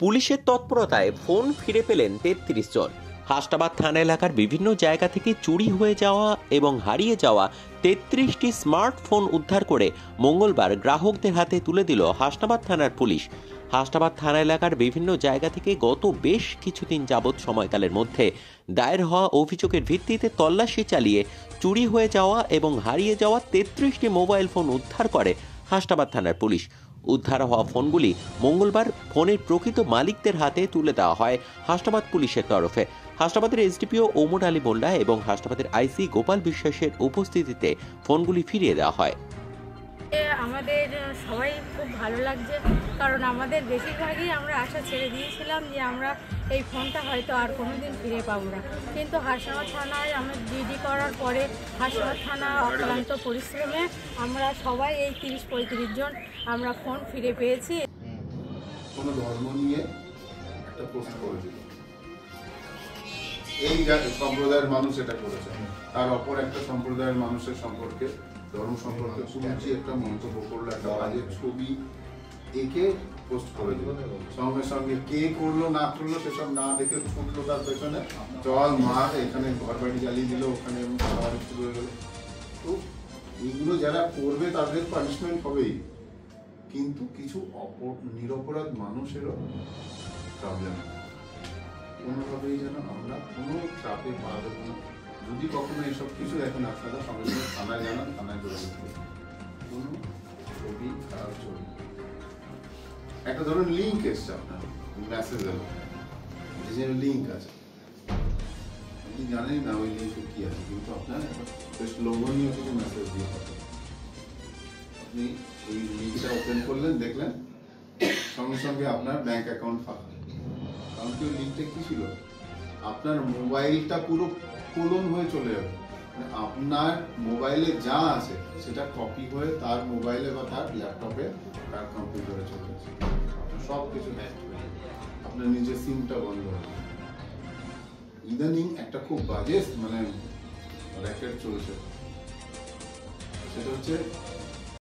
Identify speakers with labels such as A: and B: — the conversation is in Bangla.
A: পুলিশের তৎপরতায় ফোন ফিরে পেলেন ৩৩ জন। হাসনাবাদ থানা এলাকার বিভিন্ন জায়গা থেকে চুরি হয়ে যাওয়া এবং হারিয়ে যাওয়া ৩৩টি স্মার্টফোন উদ্ধার করে মঙ্গলবার গ্রাহকদের হাতে তুলে দিল হাসনাবাদ থানার পুলিশ। হাসনাবাদ থানা এলাকার বিভিন্ন জায়গা থেকে গত বেশ কিছুদিন যাবৎ সময়কালের মধ্যে দায়ের হওয়া অভিযোগের ভিত্তিতে তল্লাশি চালিয়ে চুরি হয়ে যাওয়া এবং হারিয়ে যাওয়া ৩৩টি মোবাইল ফোন উদ্ধার করে হাসনাবাদ থানার পুলিশ। উদ্ধার হওয়া ফোনগুলি মঙ্গলবার ফোনের প্রকৃত মালিকদের হাতে তুলে দেওয়া হয় হাসনাবাদ পুলিশের তরফে। হাসনাবাদের এসডিপিও ওমর আলী মোল্লা এবং হাসনাবাদের আইসি গোপাল বিশ্বাসের উপস্থিতিতে ফোনগুলি ফিরিয়ে দেওয়া হয়।
B: আমাদের সবাই খুব ভালো লাগছে, কারণ আমাদের বেশিরভাগই আমরা আশা ছেড়ে দিয়েছিলাম যে আমরা এই ফোনটা হয়তো আর কোনোদিন ফিরে পাবো না, কিন্তু হাসনাবাদ থানায় আমরা জিডি করার পরে হাসনাবাদ থানা অক্লান্ত পরিশ্রমে আমরা সবাই এই ৩০-৩৫ জন আমরা ফোন ফিরে পেয়েছি।
C: কোনো ধর্ম নিয়ে একটা পোস্ট করেছিল, এই সম্প্রদায়ের মানুষ এটা করেছে, তার অপর একটা সম্প্রদায়ের মানুষের সম্পর্কে ধর্ম সম্পর্কে শুনেছি একটা মন্তব্য করলো, একটা বাজে ছবি একে পোস্ট করে দিল। সঙ্গে সঙ্গে কে করলো না করলো সেসব না দেখে ছুটলো তার পেছনে, চল মার, এখানে ঘর বাড়ি জ্বালিয়ে দিল, ওখানে শুরু হয়ে গেল। তো এইগুলো যারা করবে তাদের পানিশমেন্ট হবেই, কিন্তু কিছু নিরপরাধ মানুষেরও প্রবলেম। কোনোভাবেই যেন আমরা কোনো চাপে পা দেবো না। যদি কখনো এসব কিছু দেখেন আপনারা সঙ্গে সঙ্গে থানায় জানান, থানায় জড়িয়ে দেবেন। কোনো ছবি খারাপ ছবি, একটা ধরুন লিঙ্ক এসছে আপনার মেসেজ এলো, যে লিঙ্ক আছে আপনি জানেন না ওই লিঙ্কে কি আছে, কিন্তু আপনার বেশ লোভনীয় কিছু মেসেজ দিয়ে পাবেন। আপনি ওই লিঙ্কটা ওপেন করলেন, দেখলেন সঙ্গে সঙ্গে আপনার ব্যাংক অ্যাকাউন্ট ফাঁকা। কারণ কি ওই লিঙ্কটা কি ছিল, আপনার মোবাইলটা পুরো কোলন হয়ে চলে যাবে, মানে আপনার মোবাইলে যা আছে সেটা কপি হয়ে তার মোবাইলে বা তার ল্যাপটপে তার কম্পিউটারে চলে যাচ্ছে, সব কিছু হ্যাক হয়ে যাবে, আপনার নিজের সিমটা বন্ধ হবে। ইদানিং একটা খুব বাজে মানে র্যাকেট চলছে, সেটা হচ্ছে